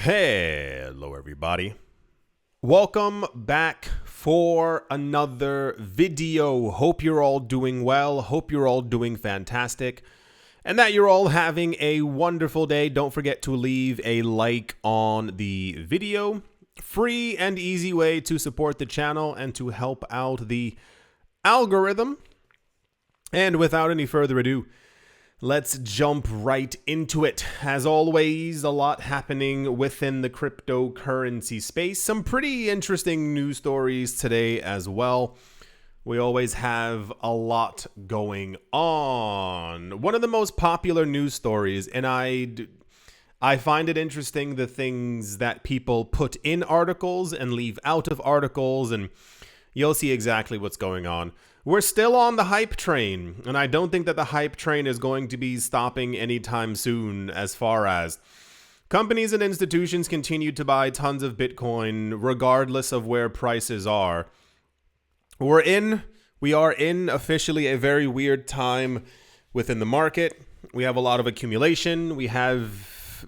Hello everybody. Welcome back for another video. Hope you're all doing well. Hope you're all doing fantastic and that you're all having a wonderful day. Don't forget to leave a like on the video. Free and easy way to support the channel and to help out the algorithm. And without any further ado, let's jump right into it. As always, a lot happening within the cryptocurrency space. Some pretty interesting news stories today as well. We always have a lot going on. One of the most popular news stories, and I find it interesting the things that people put in articles and leave out of articles, and you'll see exactly what's going on. We're still on the hype train, and I don't think that the hype train is going to be stopping anytime soon as far as companies and institutions continue to buy tons of Bitcoin regardless of where prices are. We are in officially a very weird time within the market. We have a lot of accumulation. We have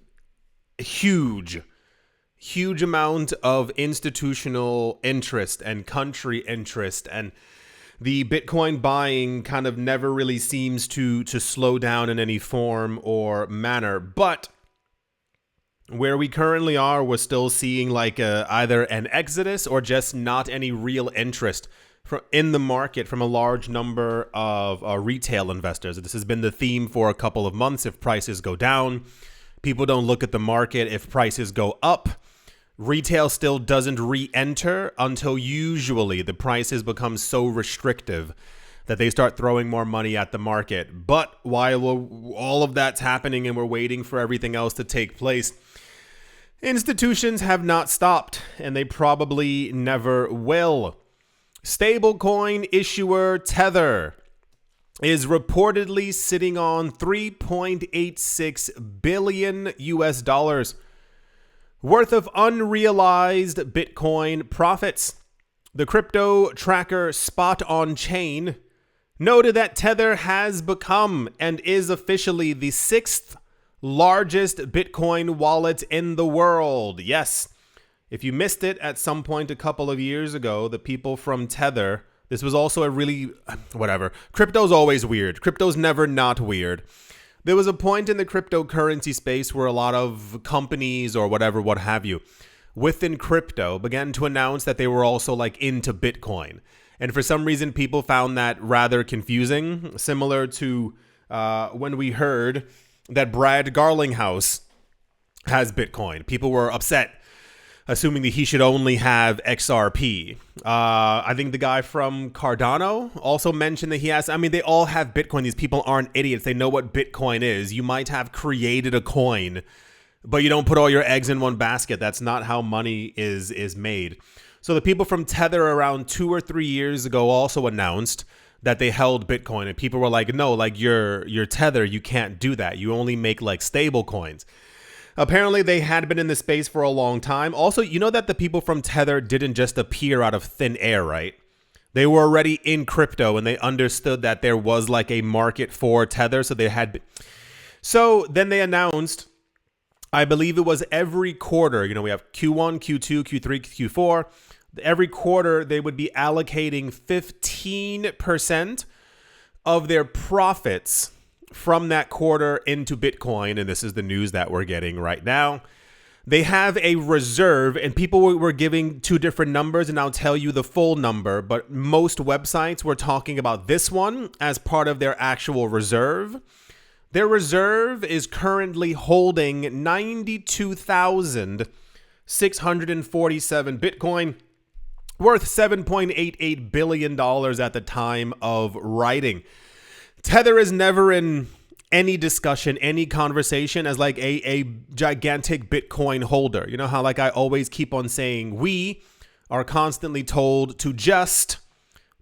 a huge amount of institutional interest and country interest, and the Bitcoin buying kind of never really seems to slow down in any form or manner. But where we currently are, we're still seeing like either an exodus or just not any real interest in the market from a large number of retail investors. This has been the theme for a couple of months. If prices go down, people don't look at the market. If prices go up, retail still doesn't re-enter until usually the prices become so restrictive that they start throwing more money at the market. But while all of that's happening and we're waiting for everything else to take place, institutions have not stopped, and they probably never will. Stablecoin issuer Tether is reportedly sitting on $3.86 billion worth of unrealized Bitcoin profits. The crypto tracker Spot on Chain noted that Tether has become and is officially the 6th largest Bitcoin wallet in the world. Yes, if you missed it at some point a couple of years ago, the people from Tether, this was also a really, whatever. Crypto's always weird. Crypto's never not weird. There was a point in the cryptocurrency space where a lot of companies or whatever, what have you, within crypto began to announce that they were also like into Bitcoin. And for some reason, people found that rather confusing, similar to when we heard that Brad Garlinghouse has Bitcoin. People were upset, assuming that he should only have XRP. I think the guy from Cardano also mentioned that he has, they all have Bitcoin. These people aren't idiots. They know what Bitcoin is. You might have created a coin, but you don't put all your eggs in one basket. That's not how money is made. So the people from Tether around 2 or 3 years ago also announced that they held Bitcoin, and people were like, no, like you're Tether, you can't do that. You only make like stable coins. Apparently, they had been in the space for a long time. Also, you know that the people from Tether didn't just appear out of thin air, right? They were already in crypto, and they understood that there was like a market for Tether. So then they announced, I believe it was every quarter, we have Q1, Q2, Q3, Q4. Every quarter, they would be allocating 15% of their profits from that quarter into Bitcoin, and this is the news that we're getting right now. They have a reserve, and people were giving 2 different numbers, and I'll tell you the full number, but most websites were talking about this one as part of their actual reserve. Their reserve is currently holding 92,647 Bitcoin, worth $7.88 billion at the time of writing. Tether is never in any discussion, any conversation as like a gigantic Bitcoin holder. You know how like I always keep on saying we are constantly told to just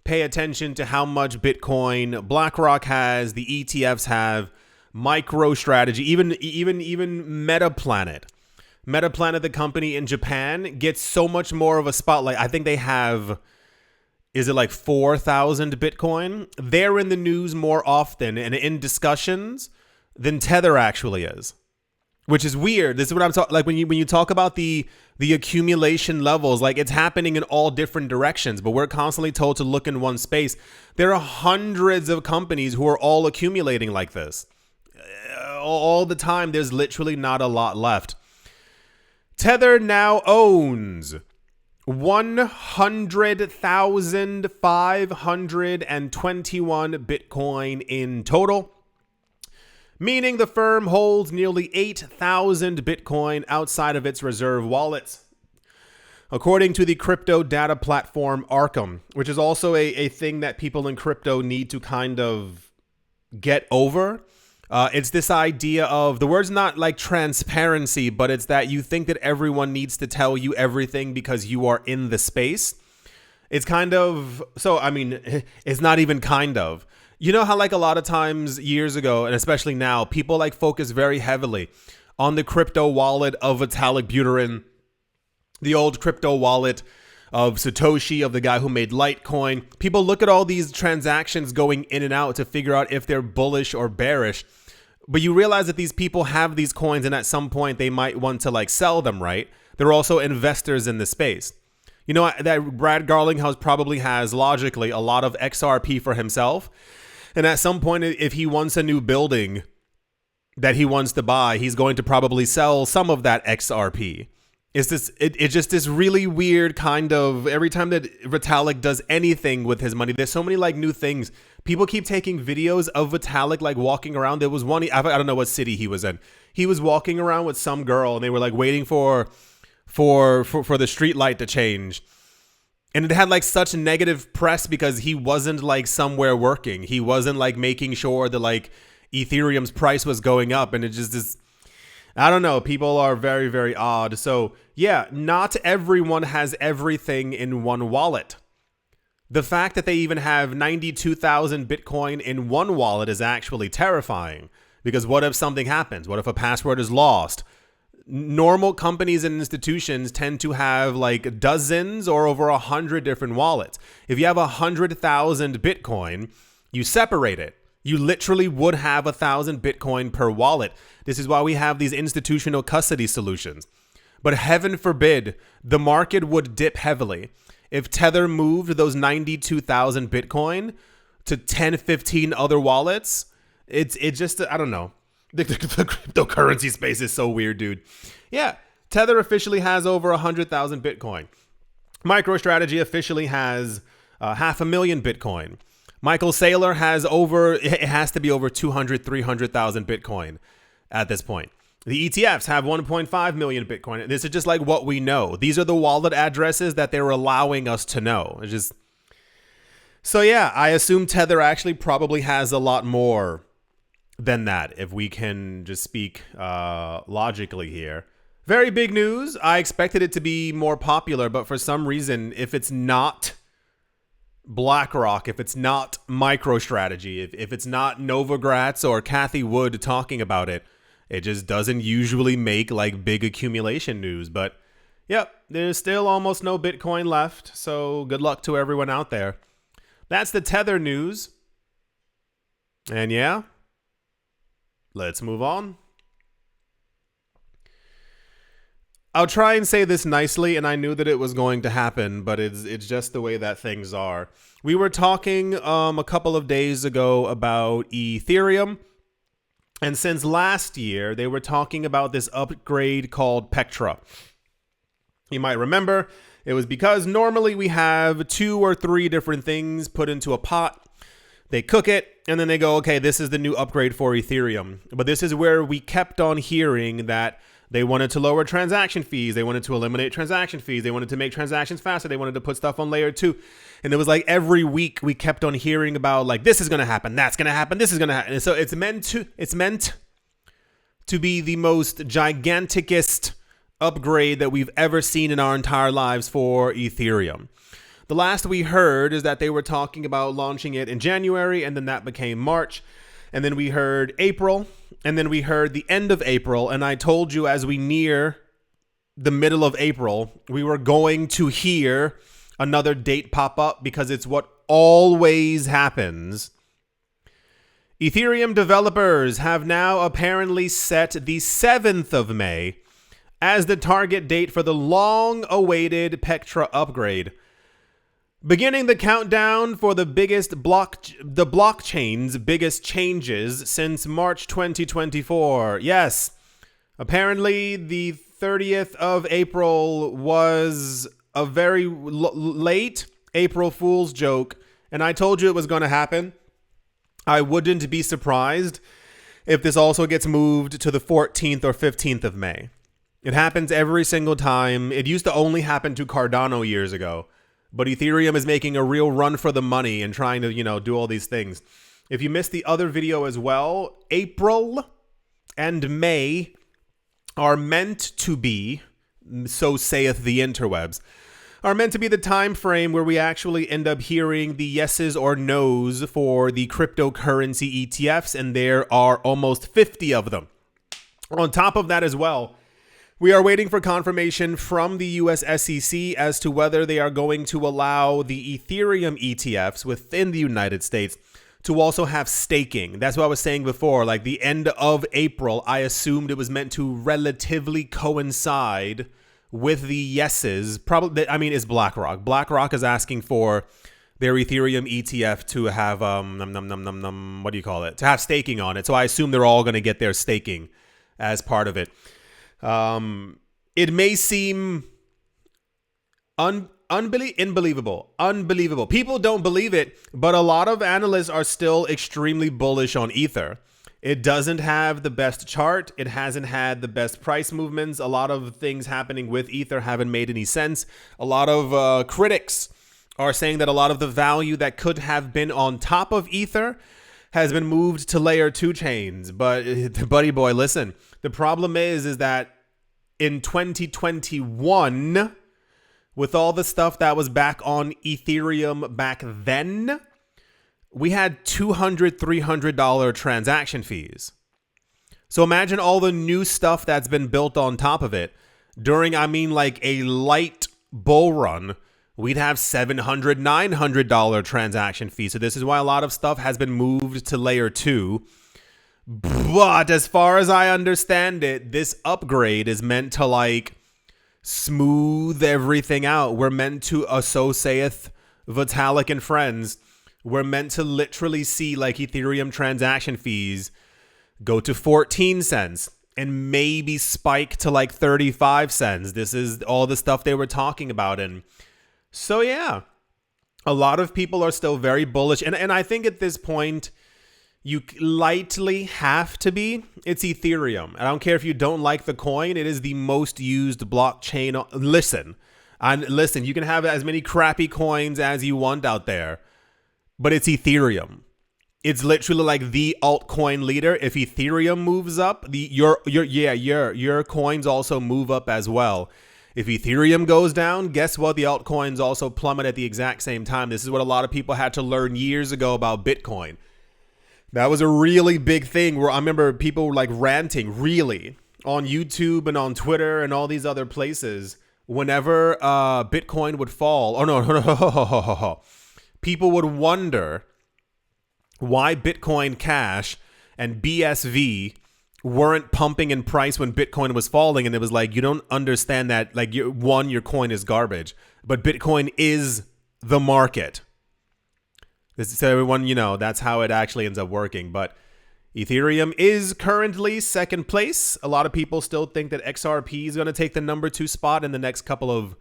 pay attention to how much Bitcoin BlackRock has, the ETFs have, MicroStrategy, even Metaplanet. Metaplanet, the company in Japan, gets so much more of a spotlight. I think they have, is it like 4,000 Bitcoin? They're in the news more often and in discussions than Tether actually is. which is weird. This is what I'm talking like when you talk about the accumulation levels, like it's happening in all different directions, but we're constantly told to look in one space. There are hundreds of companies who are all accumulating like this. All the time, there's literally not a lot left. Tether now owns 100,521 Bitcoin in total, meaning the firm holds nearly 8,000 Bitcoin outside of its reserve wallets. According to the crypto data platform Arkham, which is also a thing that people in crypto need to kind of get over. It's this idea of, the word's not like transparency, but it's that you think that everyone needs to tell you everything because you are in the space. It's kind of, so I mean, it's not even kind of. You know how like a lot of times years ago, and especially now, people like focus very heavily on the crypto wallet of Vitalik Buterin, the old crypto wallet of Satoshi, of the guy who made Litecoin. People look at all these transactions going in and out to figure out if they're bullish or bearish. But you realize that these people have these coins and at some point they might want to like sell them, right? They're also investors in the space. You know, that Brad Garlinghouse probably has logically a lot of XRP for himself. And at some point, if he wants a new building that he wants to buy, he's going to probably sell some of that XRP. It's just this really weird kind of, every time that Vitalik does anything with his money, there's so many like new things. People keep taking videos of Vitalik like walking around. There was one, I don't know what city he was in. He was walking around with some girl and they were like waiting for the street light to change. And it had like such negative press because he wasn't like somewhere working. He wasn't like making sure that like Ethereum's price was going up, and it just is, I don't know. People are very, very odd. So yeah, not everyone has everything in one wallet. The fact that they even have 92,000 Bitcoin in one wallet is actually terrifying, because what if something happens? What if a password is lost? Normal companies and institutions tend to have like dozens or over 100 different wallets. If you have 100,000 Bitcoin, you separate it. You literally would have 1,000 Bitcoin per wallet. This is why we have these institutional custody solutions. But heaven forbid, the market would dip heavily. If Tether moved those 92,000 Bitcoin to 10, 15 other wallets, it just, I don't know. The cryptocurrency space is so weird, dude. Yeah, Tether officially has over 100,000 Bitcoin. MicroStrategy officially has 500,000 Bitcoin. Michael Saylor has it has to be over 200, 300,000 Bitcoin at this point. The ETFs have 1.5 million Bitcoin. This is just like what we know. These are the wallet addresses that they're allowing us to know. It's just, so yeah, I assume Tether actually probably has a lot more than that, if we can just speak logically here. Very big news. I expected it to be more popular, but for some reason, if it's not BlackRock, if it's not MicroStrategy, if it's not Novogratz or Cathie Wood talking about it, it just doesn't usually make like big accumulation news. But yep, there's still almost no Bitcoin left, so good luck to everyone out there. That's the Tether news. And yeah, let's move on. I'll try and say this nicely, and I knew that it was going to happen, but it's just the way that things are. We were talking a couple of days ago about Ethereum, and since last year, they were talking about this upgrade called Petra. You might remember, it was because normally we have 2 or 3 different things put into a pot. They cook it, and then they go, okay, this is the new upgrade for Ethereum. But this is where we kept on hearing that they wanted to lower transaction fees. They wanted to eliminate transaction fees. They wanted to make transactions faster. They wanted to put stuff on layer 2. And it was like every week we kept on hearing about like, this is going to happen. That's going to happen. This is going to happen. And so it's meant to be the most giganticest upgrade that we've ever seen in our entire lives for Ethereum. The last we heard is that they were talking about launching it in January, and then that became March. And then we heard April, and then we heard the end of April. And I told you as we near the middle of April, we were going to hear another date pop up because it's what always happens. Ethereum developers have now apparently set the 7th of May as the target date for the long-awaited Petra upgrade, beginning the countdown for the blockchain's biggest changes since March 2024. Yes, apparently the 30th of April was a very late April Fool's joke, and I told you it was going to happen. I wouldn't be surprised if this also gets moved to the 14th or 15th of May. It happens every single time. It used to only happen to Cardano years ago. But Ethereum is making a real run for the money and trying to, do all these things. If you missed the other video as well, April and May are meant to be, so saith the interwebs, are meant to be the time frame where we actually end up hearing the yeses or nos for the cryptocurrency ETFs, and there are almost 50 of them. On top of that as well, we are waiting for confirmation from the US SEC as to whether they are going to allow the Ethereum ETFs within the United States to also have staking. That's what I was saying before, like the end of April, I assumed it was meant to relatively coincide with the yeses. Probably, I mean, it's BlackRock. BlackRock is asking for their Ethereum ETF to have, what do you call it? To have staking on it. So I assume they're all going to get their staking as part of it. It may seem unbelievable. People don't believe it, but a lot of analysts are still extremely bullish on Ether. It doesn't have the best chart. It hasn't had the best price movements. A lot of things happening with Ether haven't made any sense. A lot of critics are saying that a lot of the value that could have been on top of Ether has been moved to layer 2 chains. But buddy boy, listen, the problem is that in 2021, with all the stuff that was back on Ethereum back then, we had $200, $300 transaction fees. So imagine all the new stuff that's been built on top of it. During, like a light bull run, we'd have $700, $900 transaction fees. So this is why a lot of stuff has been moved to layer 2. But as far as I understand it, this upgrade is meant to smooth everything out. We're meant to, so saith Vitalik and friends, we're meant to literally see Ethereum transaction fees go to 14 cents and maybe spike to 35 cents. This is all the stuff they were talking about. And so, yeah, a lot of people are still very bullish. And I think at this point, you lightly have to be. It's Ethereum. I don't care if you don't like the coin. It is the most used blockchain. Listen, you can have as many crappy coins as you want out there, but it's Ethereum. It's literally the altcoin leader. If Ethereum moves up, your coins also move up as well. If Ethereum goes down, guess what? The altcoins also plummet at the exact same time. This is what a lot of people had to learn years ago about Bitcoin. That was a really big thing where I remember people were ranting really on YouTube and on Twitter and all these other places whenever Bitcoin would fall. Oh, no. People would wonder why Bitcoin Cash and BSV weren't pumping in price when Bitcoin was falling. And it was you don't understand that, your coin is garbage, but Bitcoin is the market. So everyone, that's how it actually ends up working. But Ethereum is currently second place. A lot of people still think that XRP is going to take the number 2 spot in the next couple of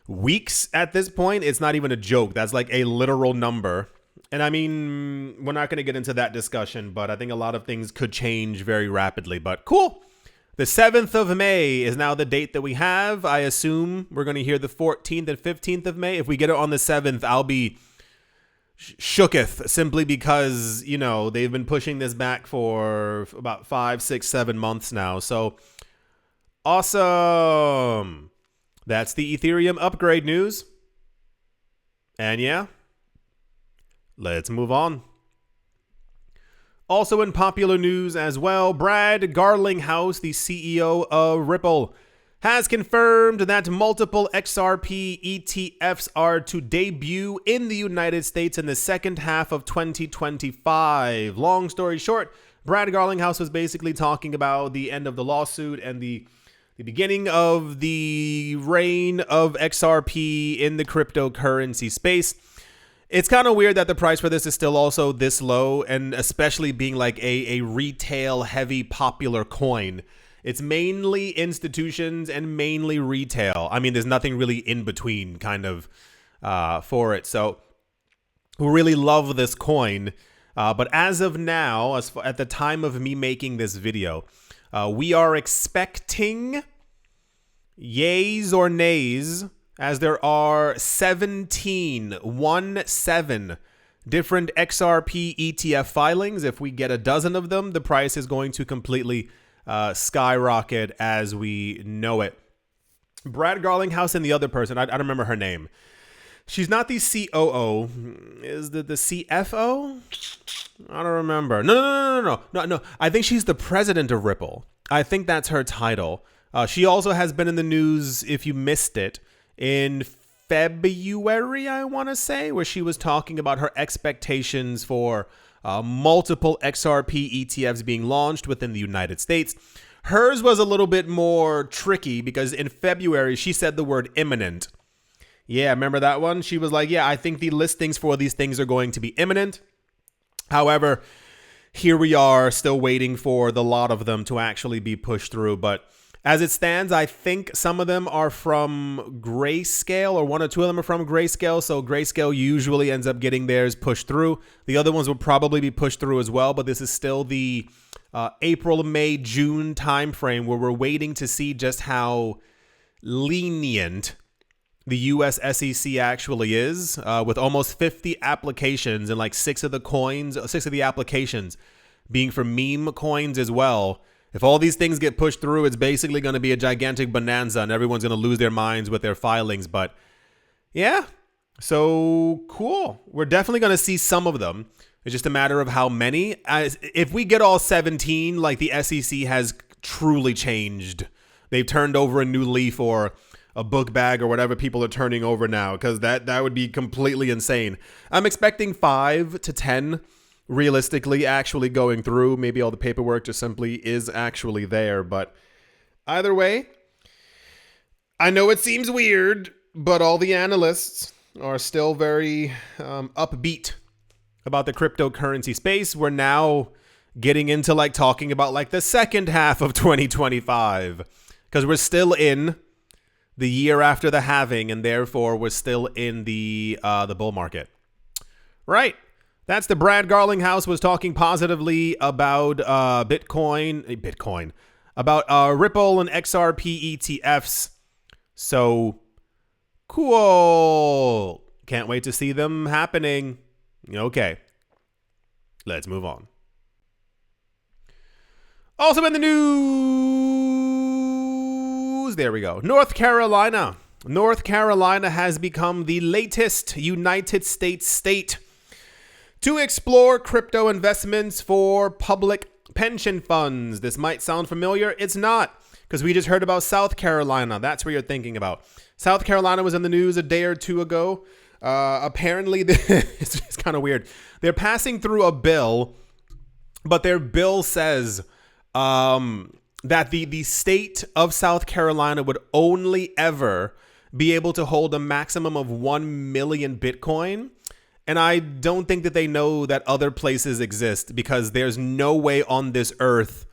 weeks at this point. It's not even a joke. That's a literal number. And we're not going to get into that discussion, but I think a lot of things could change very rapidly. But cool. The 7th of May is now the date that we have. I assume we're going to hear the 14th and 15th of May. If we get it on the 7th, I'll be shooketh, simply because they've been pushing this back for about 5, 6, 7 months now. So awesome. That's the Ethereum upgrade news. And yeah, let's move on. Also in popular news as well, Brad Garlinghouse, the CEO of Ripple, has confirmed that multiple XRP ETFs are to debut in the United States in the second half of 2025. Long story short, Brad Garlinghouse was basically talking about the end of the lawsuit and the beginning of the reign of XRP in the cryptocurrency space. It's kind of weird that the price for this is still also this low, and especially being like a retail heavy popular coin. It's mainly institutions and mainly retail. I mean, there's nothing really in between kind of for it. So we really love this coin. But as of now, at the time of me making this video, we are expecting yays or nays, as there are 17 different XRP ETF filings. If we get a dozen of them, the price is going to completely skyrocket as we know it. Brad Garlinghouse and the other person, I don't remember her name. She's not the COO. Is the CFO? I don't remember. No. I think she's the president of Ripple. I think that's her title. She also has been in the news, if you missed it, in February, I want to say, where she was talking about her expectations for multiple XRP ETFs being launched within the United States. Hers was a little bit more tricky because in February, she said the word imminent. Yeah, remember that one? She was like, yeah, I think the listings for these things are going to be imminent. However, here we are still waiting for the lot of them to actually be pushed through. But as it stands, I think some of them are from Grayscale, or one or two of them are from Grayscale. So Grayscale usually ends up getting theirs pushed through. The other ones will probably be pushed through as well. But this is still the April, May, June timeframe where we're waiting to see just how lenient the US SEC actually is, with almost 50 applications and like six of the applications being for meme coins as well. If all these things get pushed through, it's basically going to be a gigantic bonanza and everyone's going to lose their minds with their filings. But yeah, so cool. We're definitely going to see some of them. It's just a matter of how many. If we get all 17, like, the SEC has truly changed. They've turned over a new leaf, or a book bag, or whatever people are turning over now, because that would be completely insane. I'm expecting 5 to 10 realistically actually going through. Maybe all the paperwork just simply is actually there. But either way, I know it seems weird, but all the analysts are still very upbeat about the cryptocurrency space. We're now getting into like talking about like the second half of 2025, because we're still in the year after the halving, and therefore we're still in the bull market. Right. That's the Brad Garlinghouse was talking positively about Bitcoin, about Ripple and XRP ETFs. So cool. Can't wait to see them happening. Okay. Let's move on. Also in the news, there we go. North Carolina. North Carolina has become the latest United States state to explore crypto investments for public pension funds. This might sound familiar. It's not, because we just heard about South Carolina. That's where you're thinking about. South Carolina was in the news a day or two ago. Apparently, it's kind of weird. They're passing through a bill, but their bill says that the state of South Carolina would only ever be able to hold a maximum of 1 million Bitcoin. And I don't think that they know that other places exist, because there's no way on this earth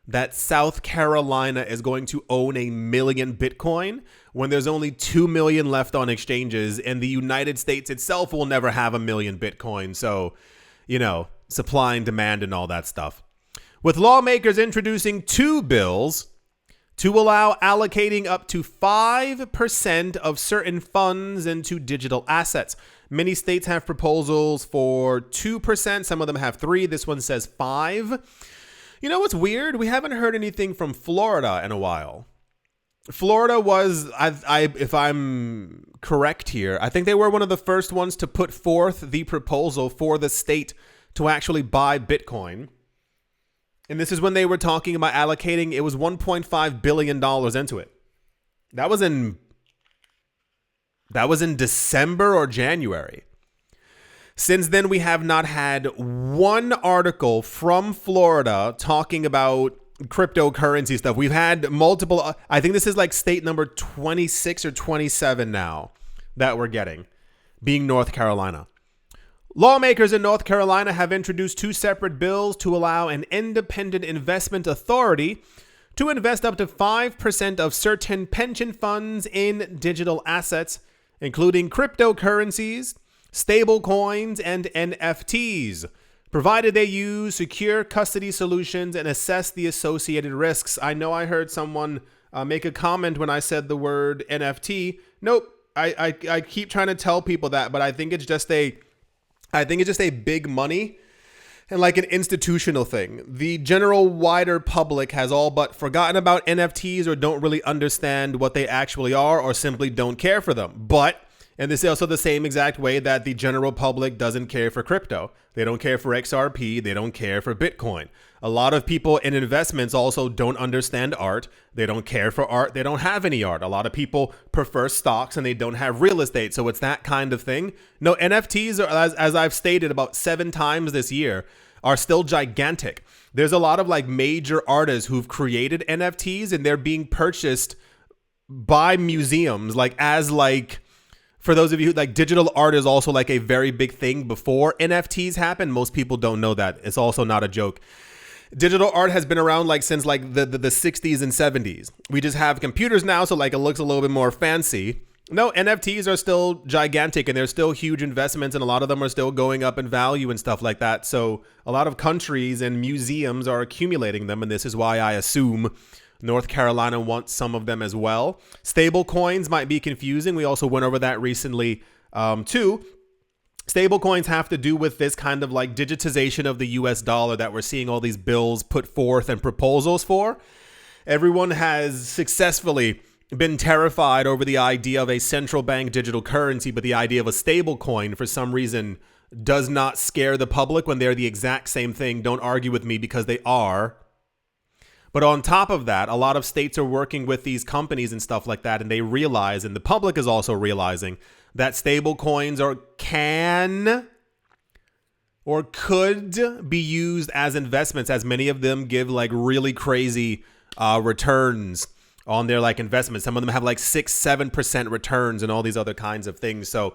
that South Carolina is going to own 1 million Bitcoin when there's only 2 million left on exchanges, and the United States itself will never have 1 million Bitcoin. So, supply and demand and all that stuff. With lawmakers introducing 2 bills to allow allocating up to 5% of certain funds into digital assets. Many states have proposals for 2%. Some of them have 3. This one says 5. You know what's weird? We haven't heard anything from Florida in a while. Florida was, if I'm correct here, I think they were one of the first ones to put forth the proposal for the state to actually buy Bitcoin. And this is when they were talking about allocating, it was $1.5 billion into it. That was in December or January. Since then, we have not had one article from Florida talking about cryptocurrency stuff. We've had multiple, I think this is like state number 26 or 27 now that we're getting, being North Carolina. Lawmakers in North Carolina have introduced 2 separate bills to allow an independent investment authority to invest up to 5% of certain pension funds in digital assets, including cryptocurrencies, stable coins, and NFTs, provided they use secure custody solutions and assess the associated risks. I know I heard someone make a comment when I said the word NFT. Nope, I keep trying to tell people that, but I think it's just a big money and like an institutional thing. The general wider public has all but forgotten about NFTs or don't really understand what they actually are or simply don't care for them. And this is also the same exact way that the general public doesn't care for crypto. They don't care for XRP. They don't care for Bitcoin. A lot of people in investments also don't understand art. They don't care for art. They don't have any art. A lot of people prefer stocks and they don't have real estate. So it's that kind of thing. No, NFTs, as I've stated about 7 times this year, are still gigantic. There's a lot of like major artists who've created NFTs and they're being purchased by museums for those of you who like digital art is also like a very big thing before NFTs happened. Most people don't know that. It's also not a joke. Digital art has been around like since like the 60s and 70s. We just have computers now, so like it looks a little bit more fancy. No, NFTs are still gigantic and they're still huge investments and a lot of them are still going up in value and stuff like that. So a lot of countries and museums are accumulating them, and this is why I assume North Carolina wants some of them as well. Stable coins might be confusing. We also went over that recently too. Stable coins have to do with this kind of like digitization of the US dollar that we're seeing all these bills put forth and proposals for. Everyone has successfully been terrified over the idea of a central bank digital currency, but the idea of a stable coin for some reason does not scare the public when they're the exact same thing. Don't argue with me because they are. But on top of that, a lot of states are working with these companies and stuff like that, and they realize, and the public is also realizing, that stable coins can or could be used as investments, as many of them give like really crazy returns on their like investments. Some of them have like 6-7% returns and all these other kinds of things. So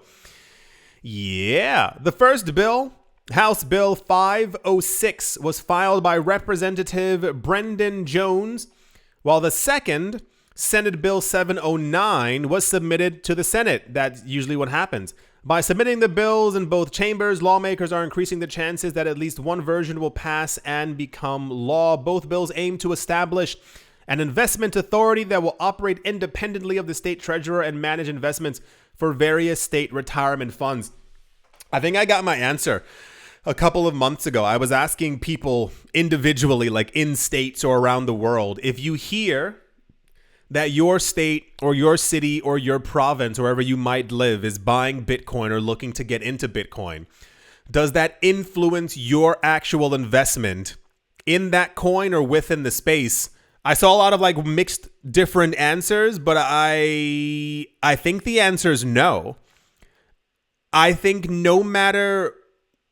yeah, the first bill, House Bill 506, was filed by Representative Brendan Jones, while the second, Senate Bill 709, was submitted to the Senate. That's usually what happens. By submitting the bills in both chambers, lawmakers are increasing the chances that at least one version will pass and become law. Both bills aim to establish an investment authority that will operate independently of the state treasurer and manage investments for various state retirement funds. I think I got my answer a couple of months ago. I was asking people individually, like in states or around the world, if you hear that your state or your city or your province, wherever you might live, is buying Bitcoin or looking to get into Bitcoin, does that influence your actual investment in that coin or within the space? I saw a lot of like mixed different answers, but I think the answer is no. I think no matter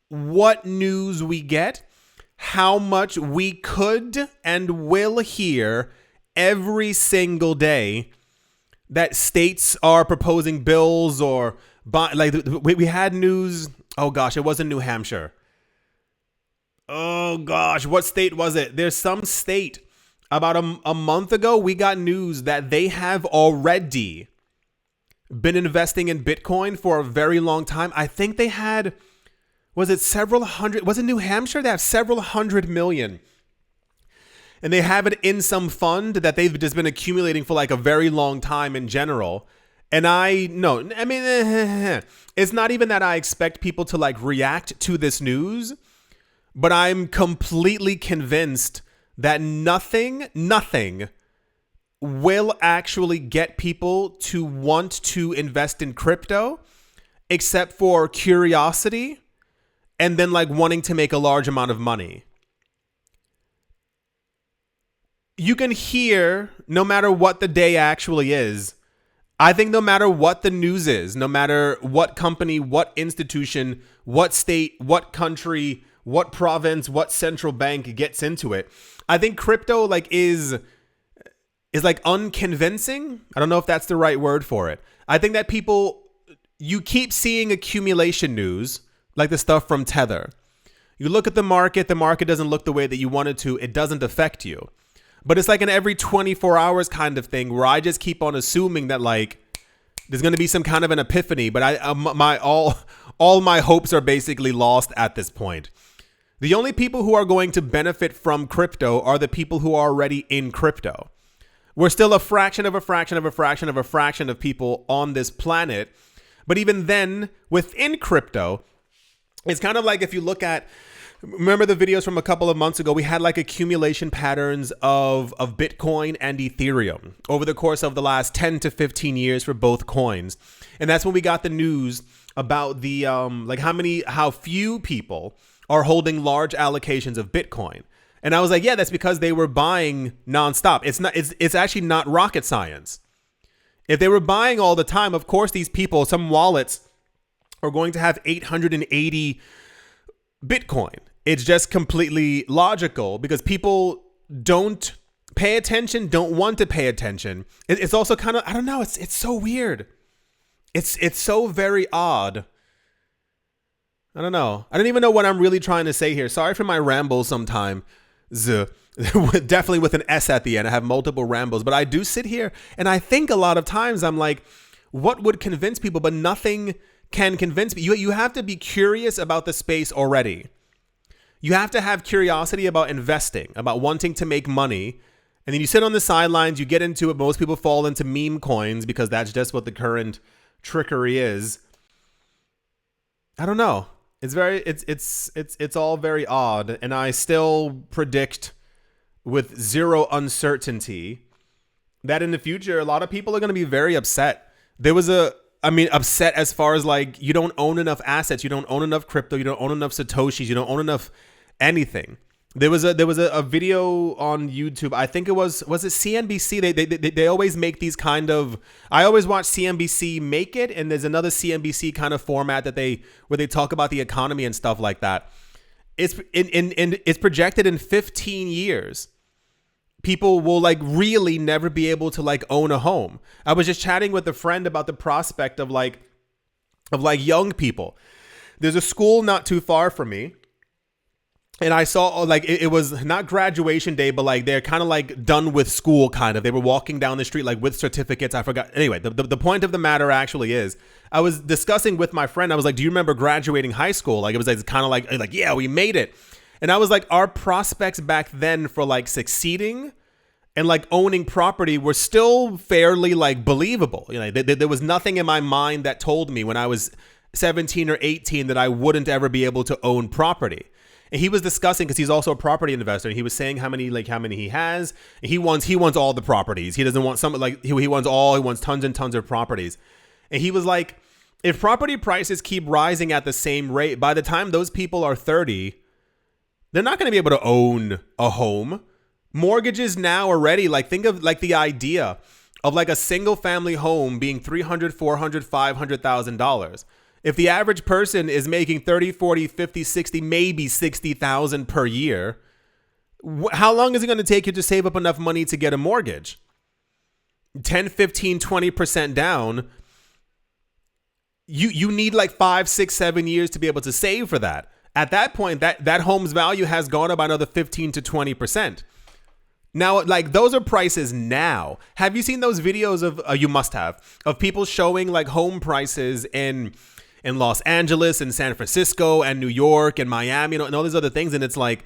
what news we get, how much we could and will hear every single day that states are proposing bills or like we had news. Oh gosh, it wasn't New Hampshire. Oh gosh, what state was it? There's some state. About a month ago, we got news that they have already been investing in Bitcoin for a very long time. I think they had, was it New Hampshire? They have several hundred million. And they have it in some fund that they've just been accumulating for like a very long time in general. And it's not even that I expect people to like react to this news, but I'm completely convinced that nothing will actually get people to want to invest in crypto except for curiosity and then like wanting to make a large amount of money. you can hear, no matter what the day actually is, I think no matter what the news is, no matter what company, what institution, what state, what country, what province, what central bank gets into it, I think crypto like is like unconvincing. I don't know if that's the right word for it. I think that you keep seeing accumulation news, like the stuff from Tether. You look at the market doesn't look the way that you want it to. It doesn't affect you. But it's like an every 24 hours kind of thing where I just keep on assuming that like there's going to be some kind of an epiphany. But all my hopes are basically lost at this point. The only people who are going to benefit from crypto are the people who are already in crypto. We're still a fraction of a fraction of a fraction of a fraction of people on this planet. But even then, within crypto, it's kind of like if you look at, remember the videos from a couple of months ago, we had like accumulation patterns of Bitcoin and Ethereum over the course of the last 10 to 15 years for both coins. And that's when we got the news about the like how few people are holding large allocations of Bitcoin. And I was like, yeah, that's because they were buying nonstop. It's actually not rocket science. If they were buying all the time, of course, these people, some wallets are going to have 880 Bitcoin. It's just completely logical because people don't pay attention, don't want to pay attention. It's also kind of, I don't know, it's so weird. It's so very odd. I don't know. I don't even know what I'm really trying to say here. Sorry for my rambles sometime. Definitely with an S at the end. I have multiple rambles, but I do sit here and I think a lot of times I'm like, what would convince people? But nothing can convince me. You have to be curious about the space already. You have to have curiosity about investing, about wanting to make money. And then you sit on the sidelines, you get into it. Most people fall into meme coins because that's just what the current trickery is. I don't know. It's all very odd. And I still predict with zero uncertainty that in the future, a lot of people are going to be very upset. Upset as far as like, you don't own enough assets. You don't own enough crypto. You don't own enough Satoshis. You don't own enough anything. There was a video on YouTube. I think was it CNBC? They always make these kind of, I always watch CNBC make it. And there's another CNBC kind of format where they talk about the economy and stuff like that. It's projected in 15 years. People will like really never be able to like own a home. I was just chatting with a friend about the prospect of young people. There's a school not too far from me. And I saw like it was not graduation day, but like they're kind of like done with school kind of. They were walking down the street like with certificates. I forgot. Anyway, the point of the matter actually is I was discussing with my friend. I was like, do you remember graduating high school? Like it was like kind of like, yeah, we made it. And I was like, our prospects back then for like succeeding and like owning property were still fairly like believable. You know, there was nothing in my mind that told me when I was 17 or 18 that I wouldn't ever be able to own property. And he was discussing, because he's also a property investor, and he was saying how many he has. And he wants all the properties. He doesn't want some, like he wants tons and tons of properties. And he was like, if property prices keep rising at the same rate, by the time those people are 30, they're not going to be able to own a home. Mortgages now already, like think of like the idea of like a single family home being $300,000, $400,000, $500,000. If the average person is making 30, 40, 50, 60, maybe 60,000 per year, how long is it going to take you to save up enough money to get a mortgage? 10, 15, 20% down. You need like 5, 6, 7 years to be able to save for that. At that point, that home's value has gone up by another 15 to 20%. Now, like those are prices now. Have you seen those videos of, you must have, of people showing like home prices in Los Angeles and San Francisco and New York and Miami and all these other things. And it's like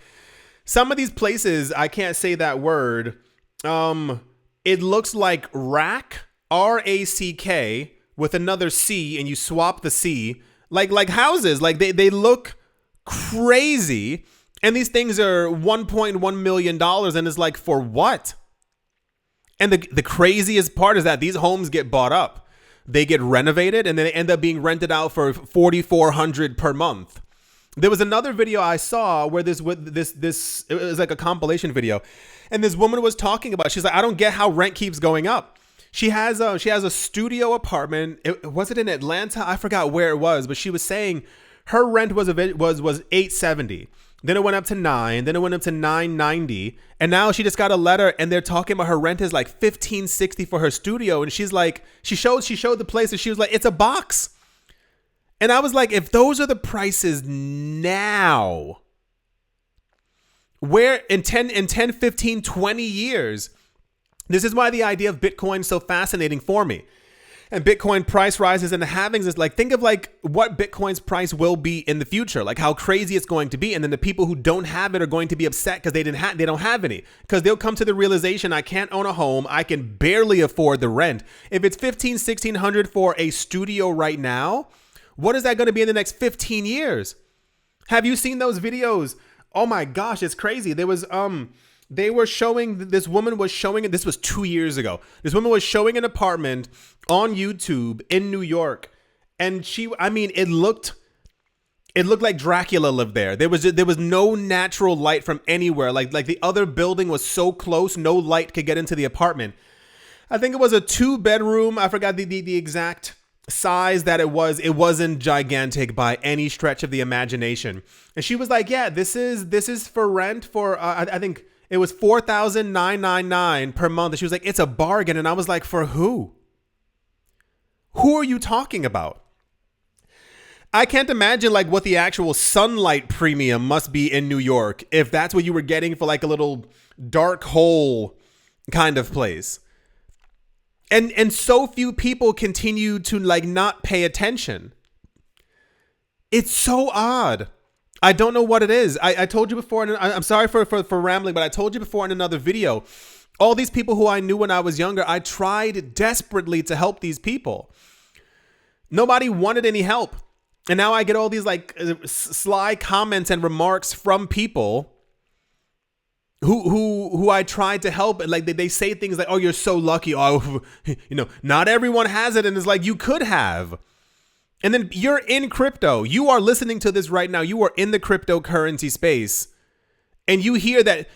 some of these places, I can't say that word. It looks like rack, R-A-C-K with another C, and you swap the C like houses. Like they look crazy. And these things are $1.1 million. And it's like, for what? And the craziest part is that these homes get bought up. They get renovated and then they end up being rented out for $4,400 per month. There was another video I saw where this it was like a compilation video, and this woman was talking about, she's like, I don't get how rent keeps going up. She has a studio apartment. Was it in Atlanta? I forgot where it was, but she was saying her rent was $870. Then it went up to $9. Then it went up to $990. And now she just got a letter, and they're talking about her rent is like $1,560 for her studio. And she's like, she showed the place, and she was like, it's a box. And I was like, if those are the prices now, where in 10, 15, 20 years, this is why the idea of Bitcoin is so fascinating for me. And Bitcoin price rises and the halvings is like, think of like what Bitcoin's price will be in the future, like how crazy it's going to be. And then the people who don't have it are going to be upset because they don't have any, because they'll come to the realization, I can't own a home. I can barely afford the rent. If it's $1,500-$1,600 for a studio right now, what is that going to be in the next 15 years? Have you seen those videos? Oh my gosh, it's crazy. There was, this woman was showing, this was 2 years ago. This woman was showing an apartment on YouTube in New York. And it looked like Dracula lived there. There was no natural light from anywhere. Like the other building was so close, no light could get into the apartment. I think it was a 2-bedroom. I forgot the exact size that it was. It wasn't gigantic by any stretch of the imagination. And she was like, yeah, this is for rent for, I think it was $4,999 per month. And she was like, it's a bargain. And I was like, for who? Who are you talking about? I can't imagine like what the actual sunlight premium must be in New York if that's what you were getting for like a little dark hole kind of place. And so few people continue to like not pay attention. It's so odd. I don't know what it is. I told you before, and I'm sorry for rambling, but I told you before in another video, all these people who I knew when I was younger, I tried desperately to help these people. Nobody wanted any help. And now I get all these like sly comments and remarks from people who I tried to help. Like they say things like, oh, you're so lucky. Oh, not everyone has it. And it's like, you could have. And then you're in crypto. You are listening to this right now. You are in the cryptocurrency space. And you hear that.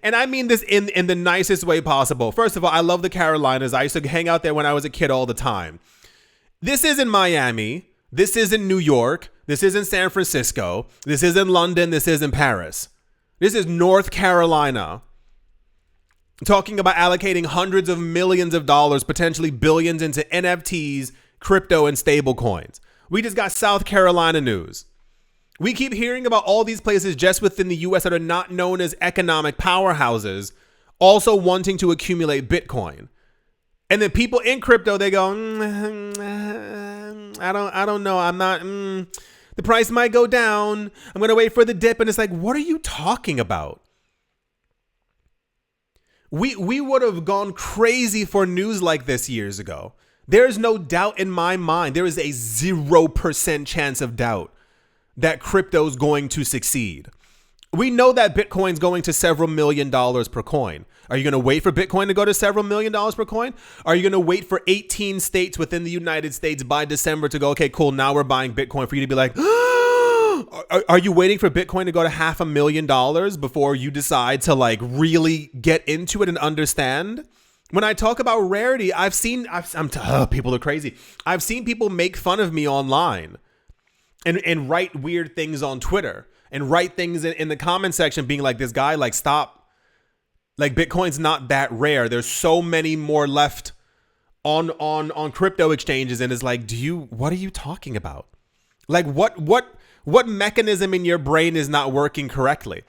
And I mean this in the nicest way possible. First of all, I love the Carolinas. I used to hang out there when I was a kid all the time. This isn't Miami. This isn't New York. This isn't San Francisco. This isn't London. This isn't Paris. This is North Carolina. Talking about allocating hundreds of millions of dollars, potentially billions, into NFTs, crypto, and stable coins. We just got South Carolina news. We keep hearing about all these places just within the US that are not known as economic powerhouses also wanting to accumulate Bitcoin. And then people in crypto, they go, I don't know. I'm not, the price might go down. I'm going to wait for the dip. And it's like, what are you talking about? We would have gone crazy for news like this years ago. There's no doubt in my mind. There is a 0% chance of doubt that crypto is going to succeed. We know that Bitcoin's going to several $1 million per coin. Are you going to wait for Bitcoin to go to several $1 million per coin? Are you going to wait for 18 states within the United States by December to go, okay, cool, now we're buying Bitcoin, for you to be like, are you waiting for Bitcoin to go to $500,000 before you decide to like really get into it and understand? When I talk about rarity, people are crazy. I've seen people make fun of me online and write weird things on Twitter and write things in the comment section being like, this guy, like, stop. Like, Bitcoin's not that rare. There's so many more left on crypto exchanges. And it's like, what are you talking about? Like, what mechanism in your brain is not working correctly?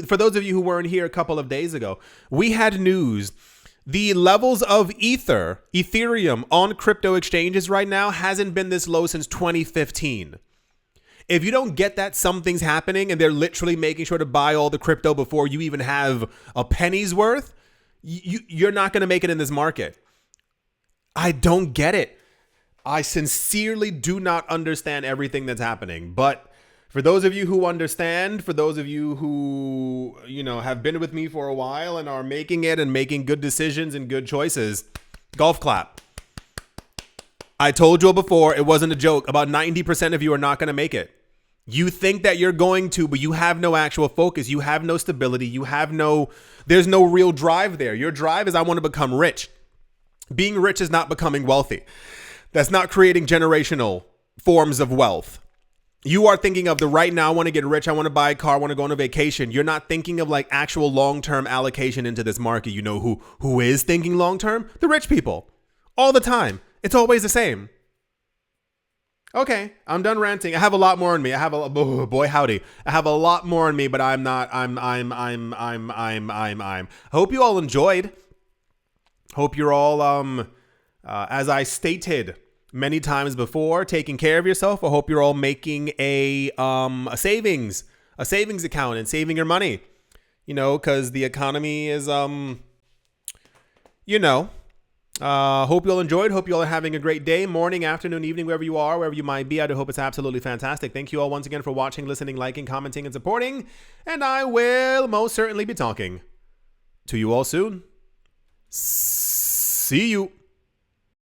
For those of you who weren't here a couple of days ago, we had news. The levels of Ethereum on crypto exchanges right now hasn't been this low since 2015. If you don't get that something's happening and they're literally making sure to buy all the crypto before you even have a penny's worth, you're not going to make it in this market. I don't get it. I sincerely do not understand everything that's happening. But for those of you who understand, for those of you who, have been with me for a while and are making it and making good decisions and good choices, golf clap. I told you before, it wasn't a joke. About 90% of you are not going to make it. You think that you're going to, but you have no actual focus. You have no stability. There's no real drive there. Your drive is, I want to become rich. Being rich is not becoming wealthy. That's not creating generational forms of wealth. You are thinking of the right now, I want to get rich, I want to buy a car, I want to go on a vacation. You're not thinking of like actual long-term allocation into this market. You know who is thinking long-term? The rich people. All the time. It's always the same. Okay, I'm done ranting. I have a lot more in me. I have boy howdy. I have a lot more in me, but I'm not. I hope you all enjoyed. Hope you're all as I stated many times before, taking care of yourself. I hope you're all making a savings account and saving your money. You know, because the economy is hope you all enjoyed. Hope you all are having a great day, morning, afternoon, evening, wherever you might be. I do hope it's absolutely fantastic. Thank you all once again for watching, listening, liking, commenting, and supporting. And I will most certainly be talking to you all soon. See you.